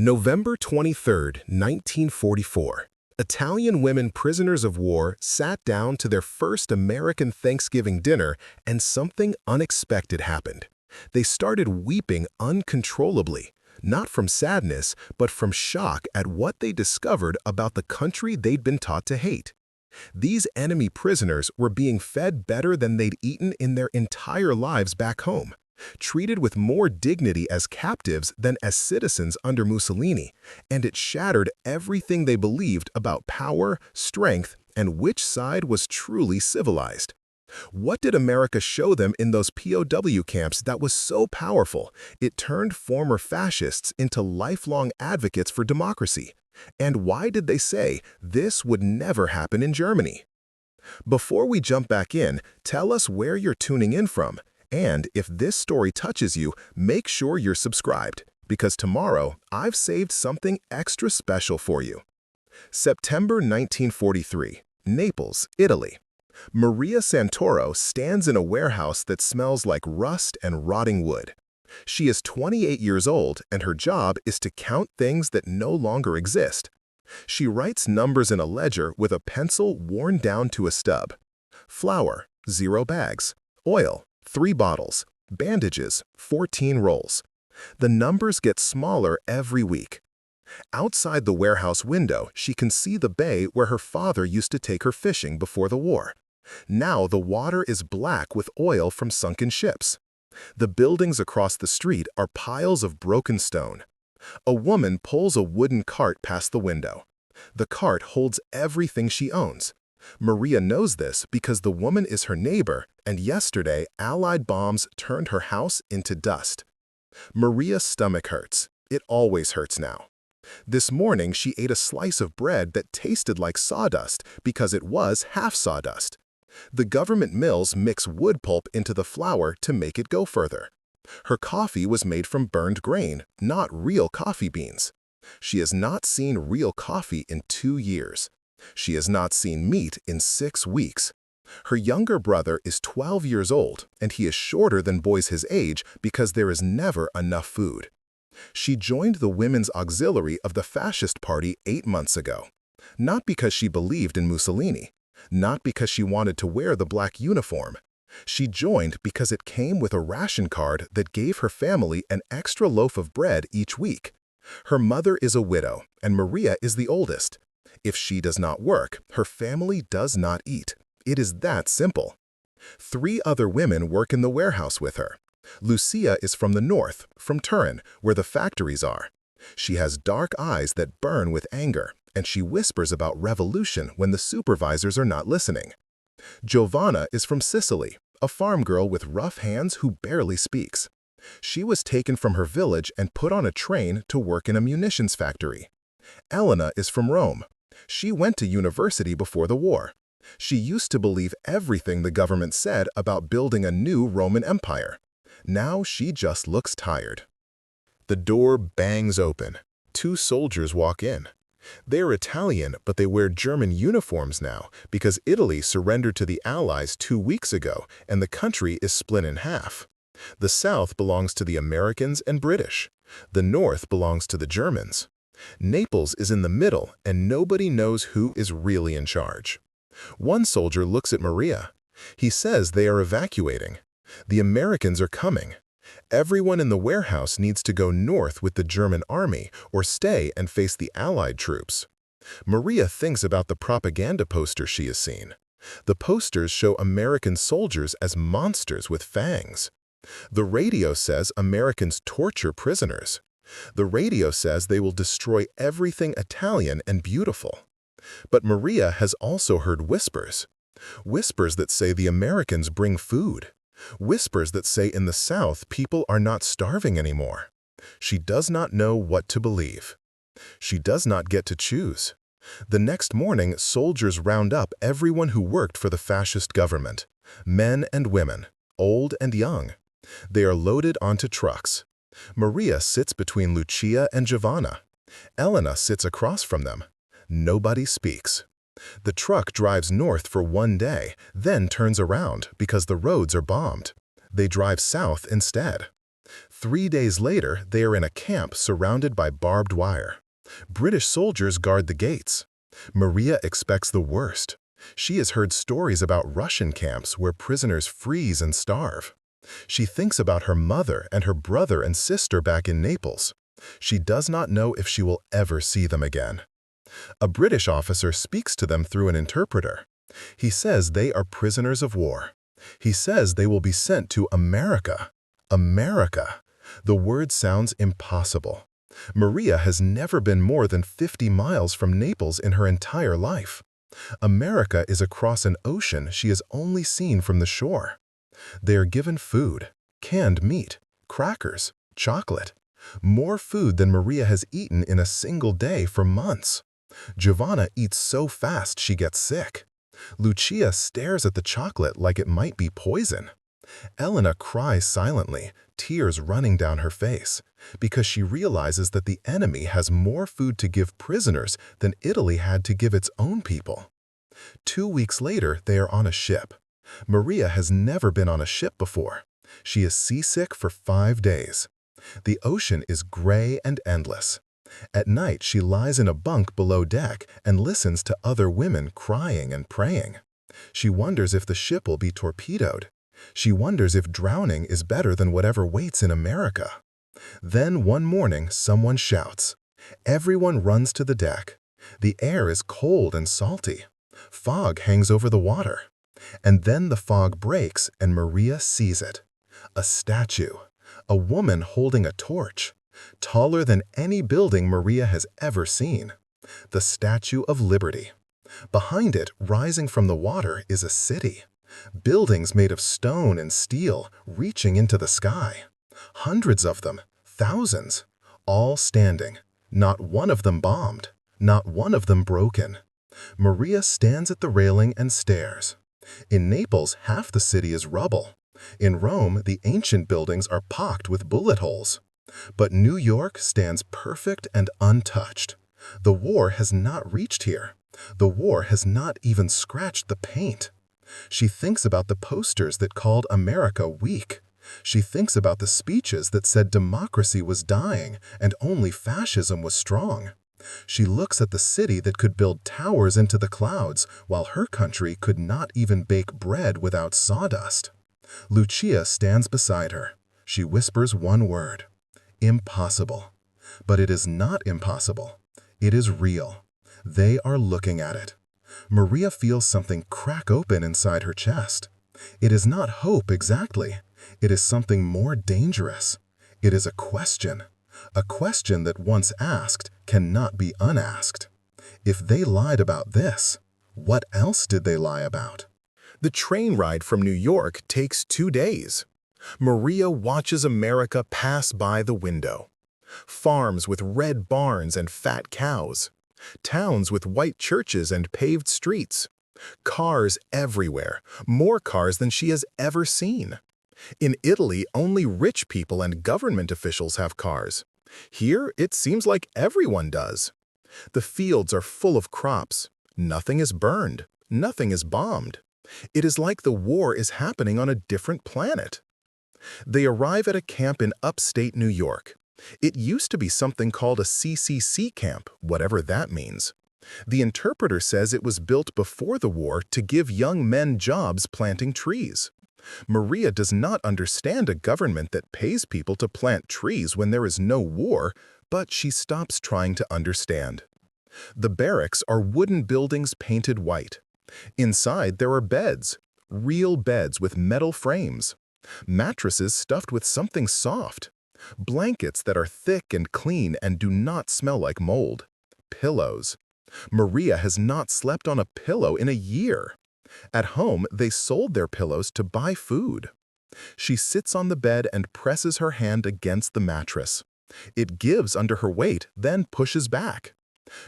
November 23, 1944. Italian women prisoners of war sat down to their first American Thanksgiving dinner, and something unexpected happened. They started weeping uncontrollably, not from sadness, but from shock at what they discovered about the country they'd been taught to hate. These enemy prisoners were being fed better than they'd eaten in their entire lives back home, treated with more dignity as captives than as citizens under Mussolini, and it shattered everything they believed about power, strength, and which side was truly civilized. What did America show them in those POW camps that was so powerful it turned former fascists into lifelong advocates for democracy? And why did they say this would never happen in Germany? Before we jump back in, tell us where you're tuning in from. And if this story touches you, make sure you're subscribed, because tomorrow I've saved something extra special for you. September 1943, Naples, Italy. Maria Santoro stands in a warehouse that smells like rust and rotting wood. She is 28 years old, and her job is to count things that no longer exist. She writes numbers in a ledger with a pencil worn down to a stub. Flour, 0 bags. Oil, 3 bottles. Bandages, 14 rolls. The numbers get smaller every week. Outside the warehouse window, she can see the bay where her father used to take her fishing before the war. Now the water is black with oil from sunken ships. The buildings across the street are piles of broken stone. A woman pulls a wooden cart past the window. The cart holds everything she owns. Maria knows this because the woman is her neighbor, and yesterday Allied bombs turned her house into dust. Maria's stomach hurts. It always hurts now. This morning she ate a slice of bread that tasted like sawdust because it was half sawdust. The government mills mix wood pulp into the flour to make it go further. Her coffee was made from burned grain, not real coffee beans. She has not seen real coffee in 2 years. She has not seen meat in 6 weeks. Her younger brother is 12 years old, and he is shorter than boys his age because there is never enough food. She joined the Women's Auxiliary of the Fascist Party 8 months ago. Not because she believed in Mussolini. Not because she wanted to wear the black uniform. She joined because it came with a ration card that gave her family an extra loaf of bread each week. Her mother is a widow, and Maria is the oldest. If she does not work, her family does not eat. It is that simple. 3 other women work in the warehouse with her. Lucia is from the north, from Turin, where the factories are. She has dark eyes that burn with anger, and she whispers about revolution when the supervisors are not listening. Giovanna is from Sicily, a farm girl with rough hands who barely speaks. She was taken from her village and put on a train to work in a munitions factory. Elena is from Rome. She went to university before the war. She used to believe everything the government said about building a new Roman Empire. Now she just looks tired. The door bangs open. 2 soldiers walk in. They're Italian, but they wear German uniforms now because Italy surrendered to the Allies 2 weeks ago, and the country is split in half. The South belongs to the Americans and British. The North belongs to the Germans. Naples is in the middle, and nobody knows who is really in charge. One soldier looks at Maria. He says they are evacuating. The Americans are coming. Everyone in the warehouse needs to go north with the German army or stay and face the Allied troops. Maria thinks about the propaganda posters she has seen. The posters show American soldiers as monsters with fangs. The radio says Americans torture prisoners. The radio says they will destroy everything Italian and beautiful. But Maria has also heard whispers. Whispers that say the Americans bring food. Whispers that say in the South people are not starving anymore. She does not know what to believe. She does not get to choose. The next morning, soldiers round up everyone who worked for the fascist government, men and women, old and young. They are loaded onto trucks. Maria sits between Lucia and Giovanna. Elena sits across from them. Nobody speaks. The truck drives north for 1 day, then turns around because the roads are bombed. They drive south instead. 3 days later, they are in a camp surrounded by barbed wire. British soldiers guard the gates. Maria expects the worst. She has heard stories about Russian camps where prisoners freeze and starve. She thinks about her mother and her brother and sister back in Naples. She does not know if she will ever see them again. A British officer speaks to them through an interpreter. He says they are prisoners of war. He says they will be sent to America. America. The word sounds impossible. Maria has never been more than 50 miles from Naples in her entire life. America is across an ocean she has only seen from the shore. They are given food, canned meat, crackers, chocolate. More food than Maria has eaten in a single day for months. Giovanna eats so fast she gets sick. Lucia stares at the chocolate like it might be poison. Elena cries silently, tears running down her face, because she realizes that the enemy has more food to give prisoners than Italy had to give its own people. 2 weeks later, they are on a ship. Maria has never been on a ship before. She is seasick for 5 days. The ocean is gray and endless. At night, she lies in a bunk below deck and listens to other women crying and praying. She wonders if the ship will be torpedoed. She wonders if drowning is better than whatever waits in America. Then one morning, someone shouts. Everyone runs to the deck. The air is cold and salty. Fog hangs over the water. And then the fog breaks and Maria sees it. A statue. A woman holding a torch. Taller than any building Maria has ever seen. The Statue of Liberty. Behind it, rising from the water, is a city. Buildings made of stone and steel reaching into the sky. Hundreds of them, thousands, all standing. Not one of them bombed, not one of them broken. Maria stands at the railing and stares. In Naples, half the city is rubble. In Rome, the ancient buildings are pocked with bullet holes. But New York stands perfect and untouched. The war has not reached here. The war has not even scratched the paint. She thinks about the posters that called America weak. She thinks about the speeches that said democracy was dying and only fascism was strong. She looks at the city that could build towers into the clouds while her country could not even bake bread without sawdust. Lucia stands beside her. She whispers one word. Impossible. But it is not impossible. It is real. They are looking at it. Maria feels something crack open inside her chest. It is not hope exactly. It is something more dangerous. It is a question that once asked cannot be unasked. If they lied about this, what else did they lie about? The train ride from New York takes 2 days. Maria watches America pass by the window. Farms with red barns and fat cows. Towns with white churches and paved streets. Cars everywhere, more cars than she has ever seen. In Italy, only rich people and government officials have cars. Here, it seems like everyone does. The fields are full of crops. Nothing is burned. Nothing is bombed. It is like the war is happening on a different planet. They arrive at a camp in upstate New York. It used to be something called a CCC camp, whatever that means. The interpreter says it was built before the war to give young men jobs planting trees. Maria does not understand a government that pays people to plant trees when there is no war, but she stops trying to understand. The barracks are wooden buildings painted white. Inside there are beds, real beds with metal frames. Mattresses stuffed with something soft. Blankets that are thick and clean and do not smell like mold. Pillows. Maria has not slept on a pillow in a year. At home, they sold their pillows to buy food. She sits on the bed and presses her hand against the mattress. It gives under her weight, then pushes back.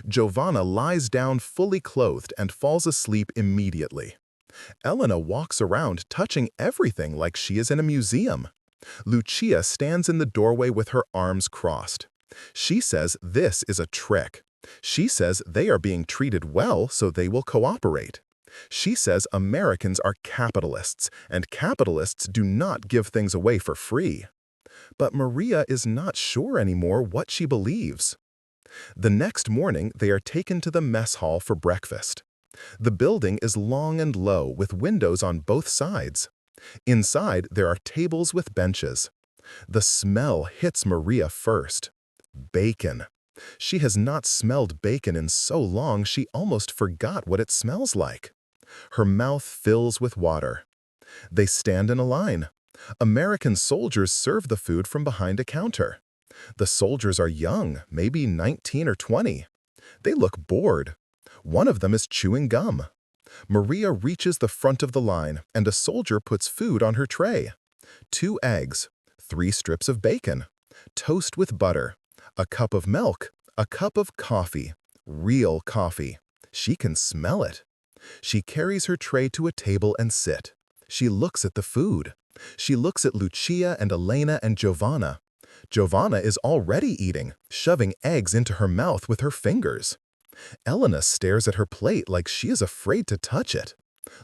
Giovanna lies down fully clothed and falls asleep immediately. Elena walks around touching everything like she is in a museum. Lucia stands in the doorway with her arms crossed. She says this is a trick. She says they are being treated well, so they will cooperate. She says Americans are capitalists, and capitalists do not give things away for free. But Maria is not sure anymore what she believes. The next morning, they are taken to the mess hall for breakfast. The building is long and low with windows on both sides. Inside, there are tables with benches. The smell hits Maria first. Bacon. She has not smelled bacon in so long she almost forgot what it smells like. Her mouth fills with water. They stand in a line. American soldiers serve the food from behind a counter. The soldiers are young, maybe 19 or 20. They look bored. One of them is chewing gum. Maria reaches the front of the line, and a soldier puts food on her tray. 2 eggs, 3 strips of bacon, toast with butter, a cup of milk, a cup of coffee, real coffee. She can smell it. She carries her tray to a table and sit. She looks at the food. She looks at Lucia and Elena and Giovanna. Giovanna is already eating, shoving eggs into her mouth with her fingers. Elena stares at her plate like she is afraid to touch it.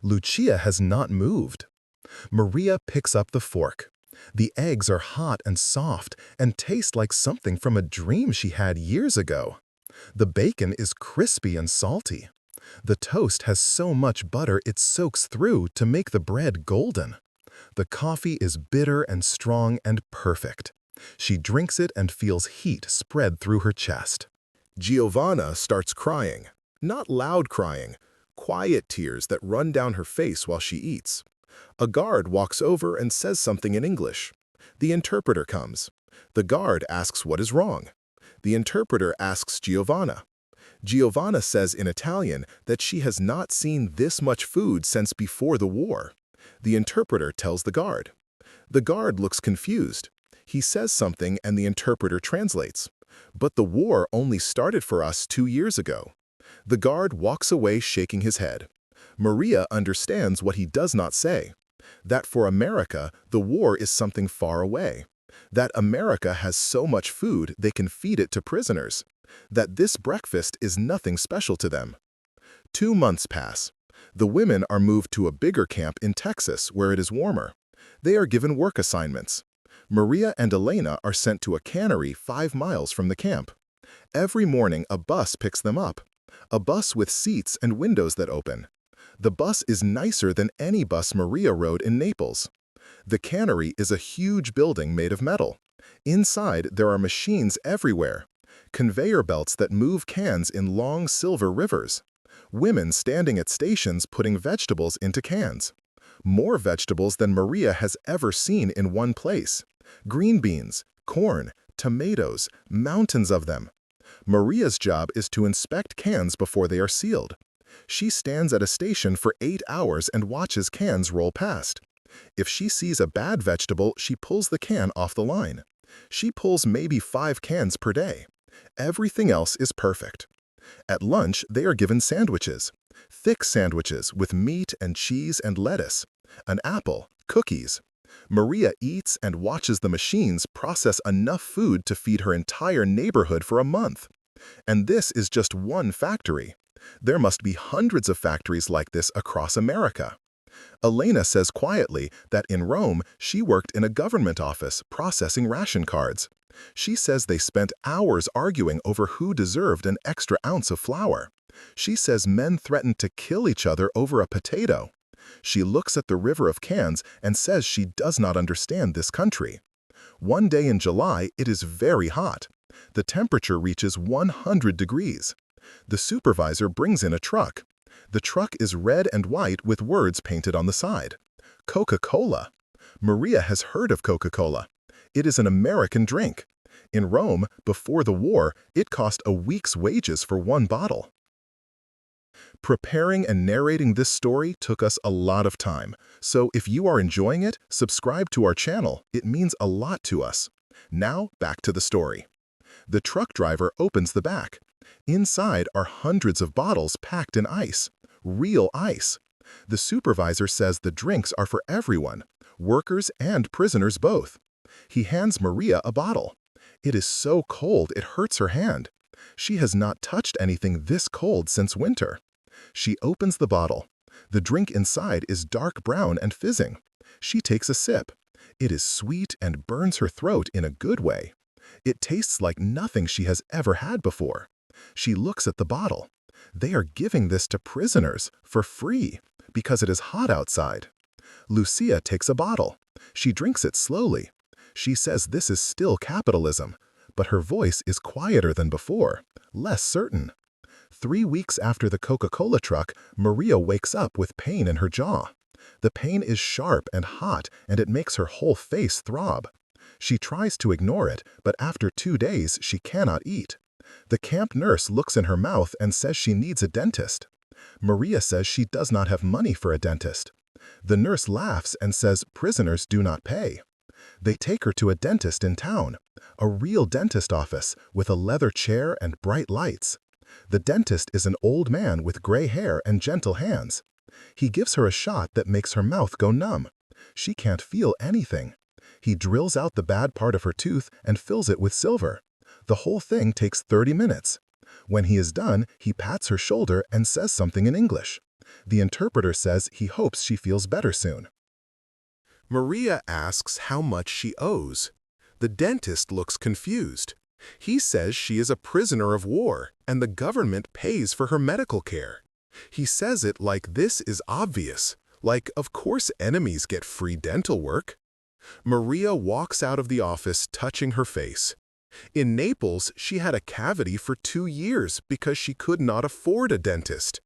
Lucia has not moved. Maria picks up the fork. The eggs are hot and soft and taste like something from a dream she had years ago. The bacon is crispy and salty. The toast has so much butter it soaks through to make the bread golden. The coffee is bitter and strong and perfect. She drinks it and feels heat spread through her chest. Giovanna starts crying. Not loud crying, quiet tears that run down her face while she eats. A guard walks over and says something in English. The interpreter comes. The guard asks what is wrong. The interpreter asks Giovanna. Giovanna says in Italian that she has not seen this much food since before the war. The interpreter tells the guard. The guard looks confused. He says something and the interpreter translates. But the war only started for us 2 years ago. The guard walks away shaking his head. Maria understands what he does not say. That for America, the war is something far away. That America has so much food they can feed it to prisoners. That this breakfast is nothing special to them. 2 months pass. The women are moved to a bigger camp in Texas where it is warmer. They are given work assignments. Maria and Elena are sent to a cannery 5 miles from the camp. Every morning a bus picks them up. A bus with seats and windows that open. The bus is nicer than any bus Maria rode in Naples. The cannery is a huge building made of metal. Inside there are machines everywhere. Conveyor belts that move cans in long silver rivers. Women standing at stations putting vegetables into cans. More vegetables than Maria has ever seen in one place. Green beans, corn, tomatoes, mountains of them. Maria's job is to inspect cans before they are sealed. She stands at a station for 8 hours and watches cans roll past. If she sees a bad vegetable, she pulls the can off the line. She pulls maybe 5 cans per day. Everything else is perfect. At lunch, they are given sandwiches. Thick sandwiches with meat and cheese and lettuce. An apple, cookies. Maria eats and watches the machines process enough food to feed her entire neighborhood for a month. And this is just one factory. There must be hundreds of factories like this across America. Elena says quietly that in Rome she worked in a government office processing ration cards. She says they spent hours arguing over who deserved an extra ounce of flour. She says men threatened to kill each other over a potato. She looks at the river of cans and says she does not understand this country. One day in July, it is very hot. The temperature reaches 100 degrees. The supervisor brings in a truck. The truck is red and white with words painted on the side. Coca-Cola. Maria has heard of Coca-Cola. It is an American drink. In Rome, before the war, it cost a week's wages for 1 bottle. Preparing and narrating this story took us a lot of time, so if you are enjoying it, subscribe to our channel. It means a lot to us. Now, back to the story. The truck driver opens the back. Inside are hundreds of bottles packed in ice. Real ice. The supervisor says the drinks are for everyone, workers and prisoners both. He hands Maria a bottle. It is so cold it hurts her hand. She has not touched anything this cold since winter. She opens the bottle. The drink inside is dark brown and fizzing. She takes a sip. It is sweet and burns her throat in a good way. It tastes like nothing she has ever had before. She looks at the bottle. They are giving this to prisoners for free because it is hot outside. Lucia takes a bottle. She drinks it slowly. She says this is still capitalism, but her voice is quieter than before, less certain. 3 weeks after the Coca-Cola truck, Maria wakes up with pain in her jaw. The pain is sharp and hot, and it makes her whole face throb. She tries to ignore it, but after 2 days, she cannot eat. The camp nurse looks in her mouth and says she needs a dentist. Maria says she does not have money for a dentist. The nurse laughs and says prisoners do not pay. They take her to a dentist in town, a real dentist office with a leather chair and bright lights. The dentist is an old man with gray hair and gentle hands. He gives her a shot that makes her mouth go numb. She can't feel anything. He drills out the bad part of her tooth and fills it with silver. The whole thing takes 30 minutes. When he is done, he pats her shoulder and says something in English. The interpreter says he hopes she feels better soon. Maria asks how much she owes. The dentist looks confused. He says she is a prisoner of war and the government pays for her medical care. He says it like this is obvious, like of course enemies get free dental work. Maria walks out of the office touching her face. In Naples, she had a cavity for 2 years because she could not afford a dentist.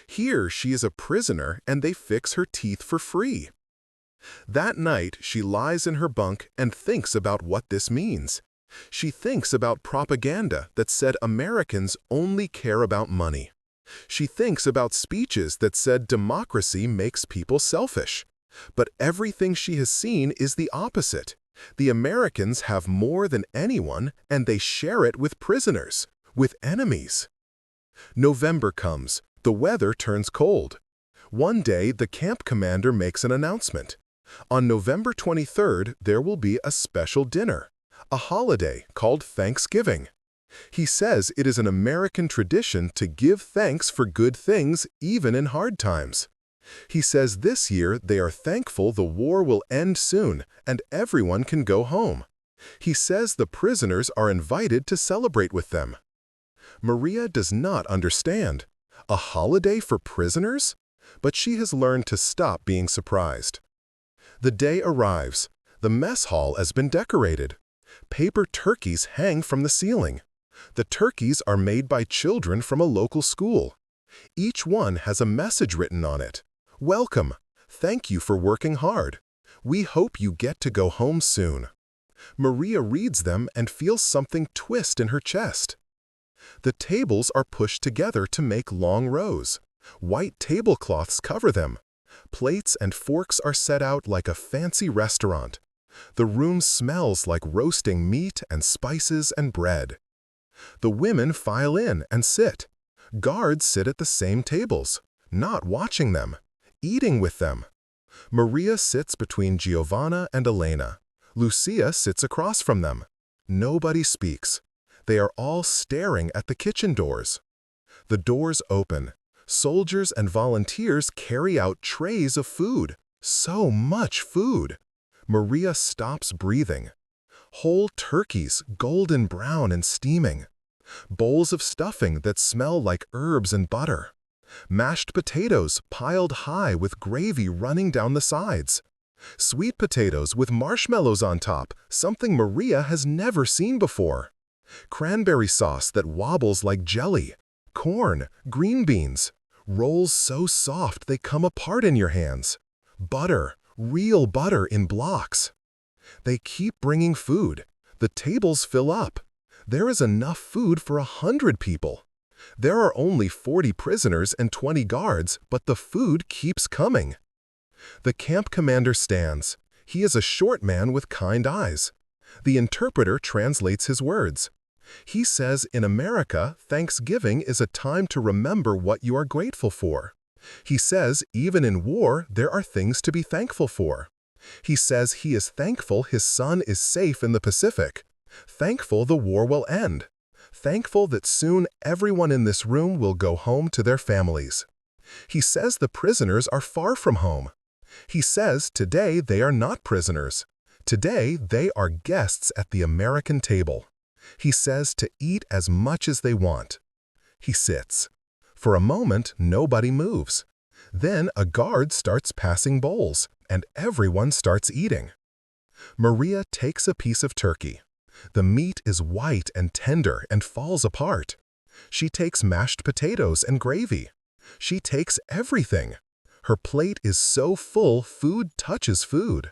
Here she is a prisoner and they fix her teeth for free. That night, she lies in her bunk and thinks about what this means. She thinks about propaganda that said Americans only care about money. She thinks about speeches that said democracy makes people selfish. But everything she has seen is the opposite. The Americans have more than anyone, and they share it with prisoners, with enemies. November comes. The weather turns cold. One day, the camp commander makes an announcement. On November 23rd, there will be a special dinner, a holiday called Thanksgiving. He says it is an American tradition to give thanks for good things even in hard times. He says this year they are thankful the war will end soon and everyone can go home. He says the prisoners are invited to celebrate with them. Maria does not understand. A holiday for prisoners? But she has learned to stop being surprised. The day arrives. The mess hall has been decorated. Paper turkeys hang from the ceiling. The turkeys are made by children from a local school. Each one has a message written on it. Welcome. Thank you for working hard. We hope you get to go home soon. Maria reads them and feels something twist in her chest. The tables are pushed together to make long rows. White tablecloths cover them. Plates and forks are set out like a fancy restaurant. The room smells like roasting meat and spices and bread. The women file in and sit. Guards sit at the same tables, not watching them, eating with them. Maria sits between Giovanna and Elena. Lucia sits across from them. Nobody speaks. They are all staring at the kitchen doors. The doors open. Soldiers and volunteers carry out trays of food. So much food. Maria stops breathing. Whole turkeys, golden brown and steaming. Bowls of stuffing that smell like herbs and butter. Mashed potatoes piled high with gravy running down the sides. Sweet potatoes with marshmallows on top, something Maria has never seen before. Cranberry sauce that wobbles like jelly. Corn, green beans. Rolls so soft they come apart in your hands. Butter, real butter in blocks. They keep bringing food. The tables fill up. There is enough food for 100 people. There are only 40 prisoners and 20 guards, but the food keeps coming. The camp commander stands. He is a short man with kind eyes. The interpreter translates his words. He says in America, Thanksgiving is a time to remember what you are grateful for. He says even in war, there are things to be thankful for. He says he is thankful his son is safe in the Pacific. Thankful the war will end. Thankful that soon everyone in this room will go home to their families. He says the prisoners are far from home. He says today they are not prisoners. Today, they are guests at the American table. He says to eat as much as they want. He sits. For a moment, nobody moves. Then a guard starts passing bowls, and everyone starts eating. Maria takes a piece of turkey. The meat is white and tender and falls apart. She takes mashed potatoes and gravy. She takes everything. Her plate is so full, food touches food.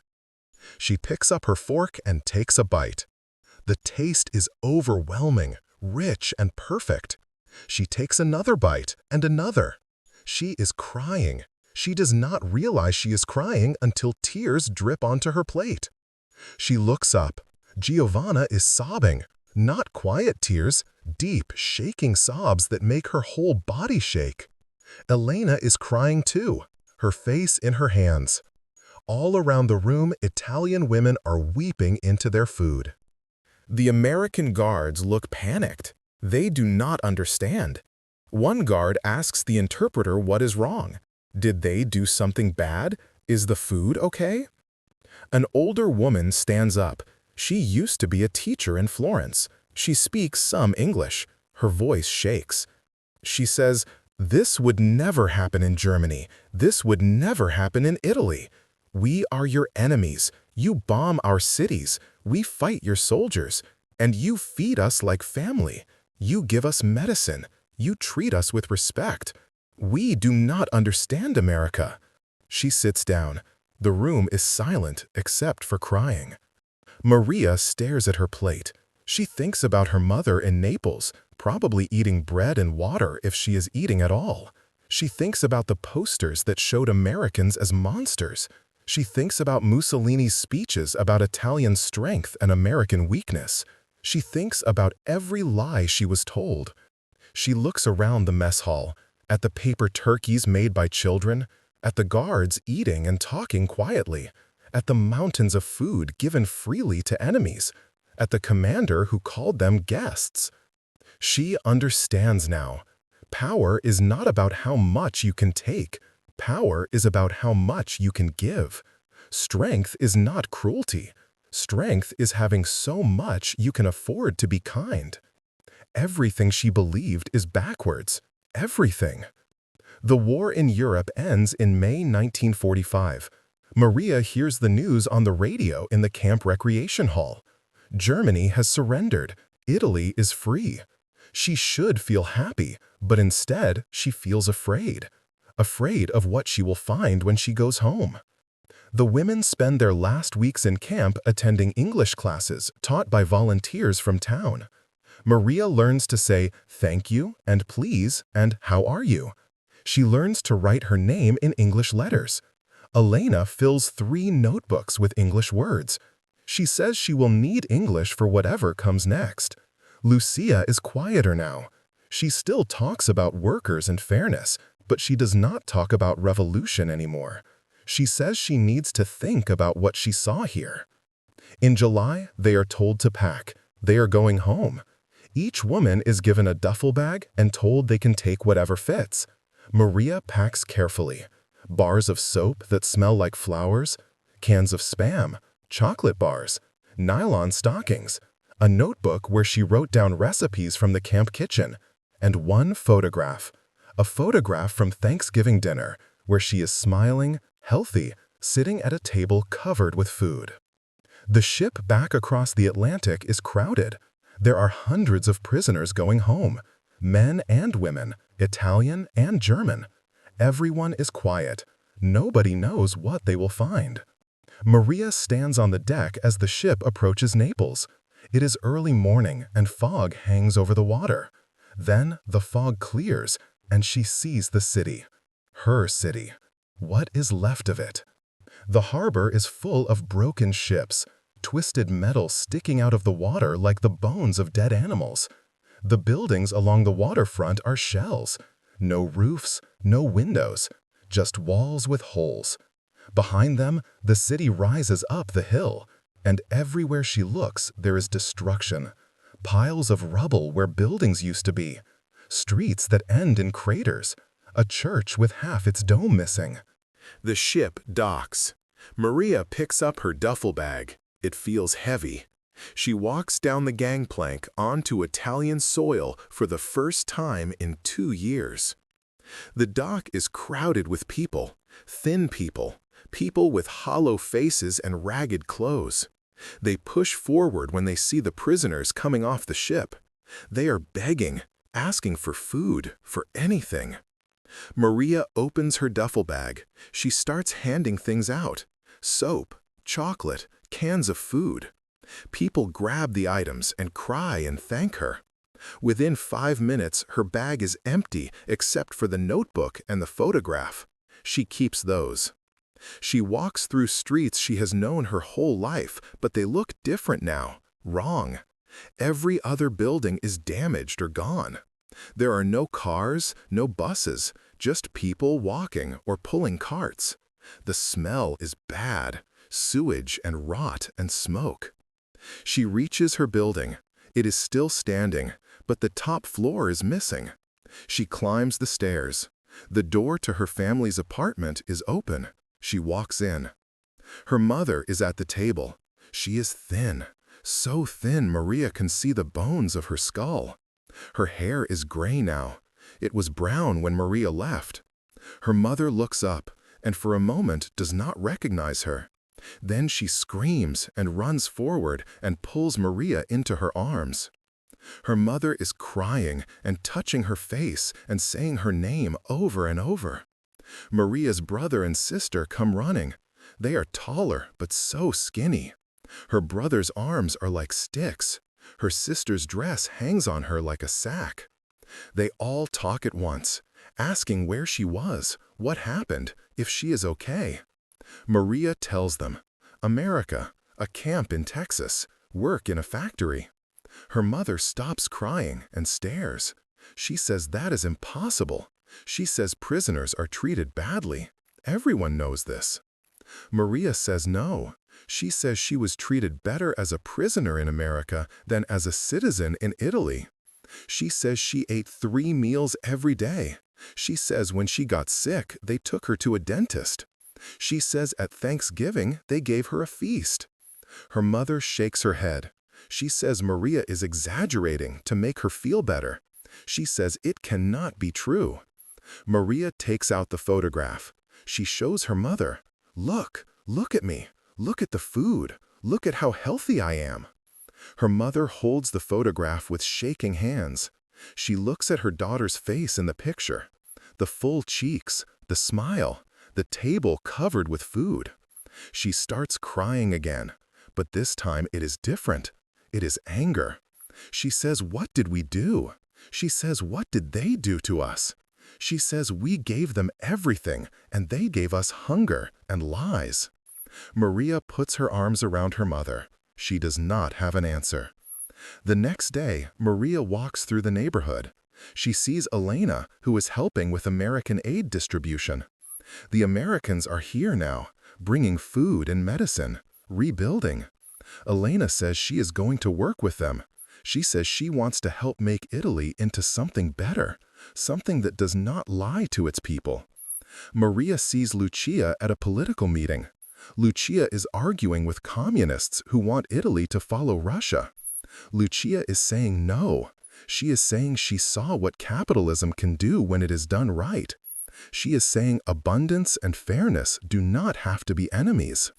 She picks up her fork and takes a bite. The taste is overwhelming, rich, and perfect. She takes another bite and another. She is crying. She does not realize she is crying until tears drip onto her plate. She looks up. Giovanna is sobbing. Not quiet tears, deep, shaking sobs that make her whole body shake. Elena is crying too, her face in her hands. All around the room, Italian women are weeping into their food. The American guards look panicked. They do not understand. One guard asks the interpreter what is wrong. Did they do something bad? Is the food okay? An older woman stands up. She used to be a teacher in Florence. She speaks some English. Her voice shakes. She says, "This would never happen in Germany. This would never happen in Italy. We are your enemies. You bomb our cities. We fight your soldiers. And you feed us like family. You give us medicine. You treat us with respect. We do not understand America." She sits down. The room is silent except for crying. Maria stares at her plate. She thinks about her mother in Naples, probably eating bread and water if she is eating at all. She thinks about the posters that showed Americans as monsters. She thinks about Mussolini's speeches about Italian strength and American weakness. She thinks about every lie she was told. She looks around the mess hall, at the paper turkeys made by children, at the guards eating and talking quietly, at the mountains of food given freely to enemies, at the commander who called them guests. She understands now. Power is not about how much you can take. Power is about how much you can give. Strength is not cruelty. Strength is having so much you can afford to be kind. Everything she believed is backwards. Everything. The war in Europe ends in May 1945. Maria hears the news on the radio in the camp recreation hall. Germany has surrendered. Italy is free. She should feel happy, but instead she feels afraid. Afraid of what she will find when she goes home. The women spend their last weeks in camp attending English classes taught by volunteers from town. Maria learns to say thank you and please and how are you. She learns to write her name in English letters. Elena fills 3 notebooks with English words. She says she will need English for whatever comes next. Lucia is quieter now. She still talks about workers and fairness, but she does not talk about revolution anymore. She says she needs to think about what she saw here. In July, they are told to pack. They are going home. Each woman is given a duffel bag and told they can take whatever fits. Maria packs carefully. Bars of soap that smell like flowers, cans of Spam, chocolate bars, nylon stockings, a notebook where she wrote down recipes from the camp kitchen, and 1 photograph. A photograph from Thanksgiving dinner where she is smiling, healthy, sitting at a table covered with food. The ship back across the Atlantic is crowded. There are hundreds of prisoners going home, men and women, Italian and German. Everyone is quiet. Nobody knows what they will find. Maria stands on the deck as the ship approaches Naples. It is early morning and fog hangs over the water. Then the fog clears and she sees the city. Her city. What is left of it? The harbor is full of broken ships, twisted metal sticking out of the water like the bones of dead animals. The buildings along the waterfront are shells. No roofs, no windows, just walls with holes. Behind them, the city rises up the hill, and everywhere she looks, there is destruction. Piles of rubble where buildings used to be. Streets that end in craters. A church with half its dome missing. The ship docks. Maria picks up her duffel bag. It feels heavy. She walks down the gangplank onto Italian soil for the first time in 2 years. The dock is crowded with people, thin people, people with hollow faces and ragged clothes. They push forward when they see the prisoners coming off the ship. They are begging, asking for food, for anything. Maria opens her duffel bag. She starts handing things out: soap, chocolate, cans of food. People grab the items and cry and thank her. Within 5 minutes, her bag is empty except for the notebook and the photograph. She keeps those. She walks through streets she has known her whole life, but they look different now, wrong. Every other building is damaged or gone. There are no cars, no buses, just people walking or pulling carts. The smell is bad, sewage and rot and smoke. She reaches her building. It is still standing, but the top floor is missing. She climbs the stairs. The door to her family's apartment is open. She walks in. Her mother is at the table. She is thin, so thin Maria can see the bones of her skull. Her hair is gray now. It was brown when Maria left. Her mother looks up and for a moment does not recognize her. Then she screams and runs forward and pulls Maria into her arms. Her mother is crying and touching her face and saying her name over and over. Maria's brother and sister come running. They are taller but so skinny. Her brother's arms are like sticks. Her sister's dress hangs on her like a sack. They all talk at once, asking where she was, what happened, if she is okay. Maria tells them, America, a camp in Texas, work in a factory. Her mother stops crying and stares. She says that is impossible. She says prisoners are treated badly. Everyone knows this. Maria says no. She says she was treated better as a prisoner in America than as a citizen in Italy. She says she ate 3 meals every day. She says when she got sick, they took her to a dentist. She says at Thanksgiving, they gave her a feast. Her mother shakes her head. She says Maria is exaggerating to make her feel better. She says it cannot be true. Maria takes out the photograph. She shows her mother, look at me. Look at the food. Look at how healthy I am. Her mother holds the photograph with shaking hands. She looks at her daughter's face in the picture. The full cheeks, the smile, the table covered with food. She starts crying again, but this time it is different. It is anger. She says, what did we do? She says, what did they do to us? She says, we gave them everything, and they gave us hunger and lies. Maria puts her arms around her mother. She does not have an answer. The next day, Maria walks through the neighborhood. She sees Elena, who is helping with American aid distribution. The Americans are here now, bringing food and medicine, rebuilding. Elena says she is going to work with them. She says she wants to help make Italy into something better, something that does not lie to its people. Maria sees Lucia at a political meeting. Lucia is arguing with communists who want Italy to follow Russia. Lucia is saying no. She is saying she saw what capitalism can do when it is done right. She is saying abundance and fairness do not have to be enemies.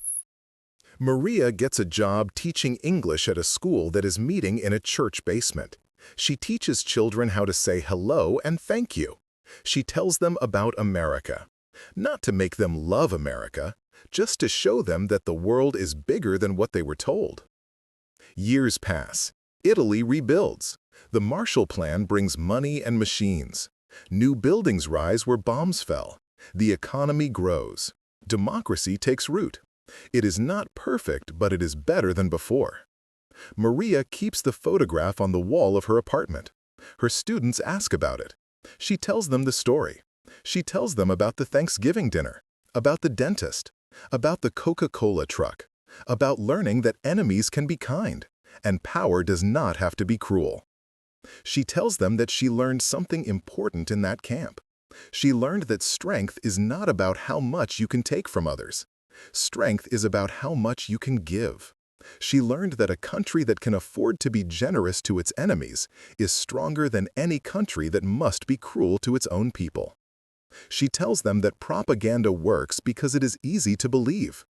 Maria gets a job teaching English at a school that is meeting in a church basement. She teaches children how to say hello and thank you. She tells them about America. Not to make them love America, just to show them that the world is bigger than what they were told. Years pass. Italy rebuilds. The Marshall Plan brings money and machines. New buildings rise where bombs fell. The economy grows. Democracy takes root. It is not perfect, but it is better than before. Maria keeps the photograph on the wall of her apartment. Her students ask about it. She tells them the story. She tells them about the Thanksgiving dinner, about the dentist, about the Coca-Cola truck, about learning that enemies can be kind, and power does not have to be cruel. She tells them that she learned something important in that camp. She learned that strength is not about how much you can take from others. Strength is about how much you can give. She learned that a country that can afford to be generous to its enemies is stronger than any country that must be cruel to its own people. She tells them that propaganda works because it is easy to believe.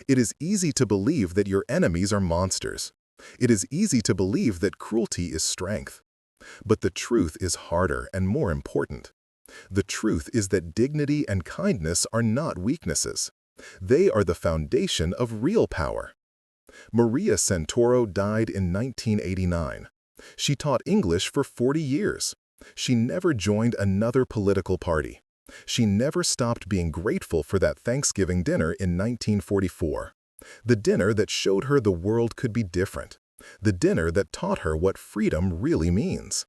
It is easy to believe that your enemies are monsters. It is easy to believe that cruelty is strength. But the truth is harder and more important. The truth is that dignity and kindness are not weaknesses. They are the foundation of real power. Maria Santoro died in 1989. She taught English for 40 years. She never joined another political party. She never stopped being grateful for that Thanksgiving dinner in 1944. The dinner that showed her the world could be different. The dinner that taught her what freedom really means.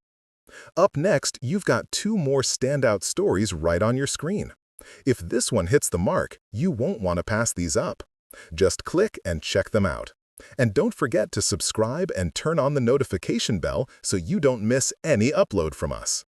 Up next, you've got 2 more standout stories right on your screen. If this one hits the mark, you won't want to pass these up. Just click and check them out. And don't forget to subscribe and turn on the notification bell so you don't miss any upload from us.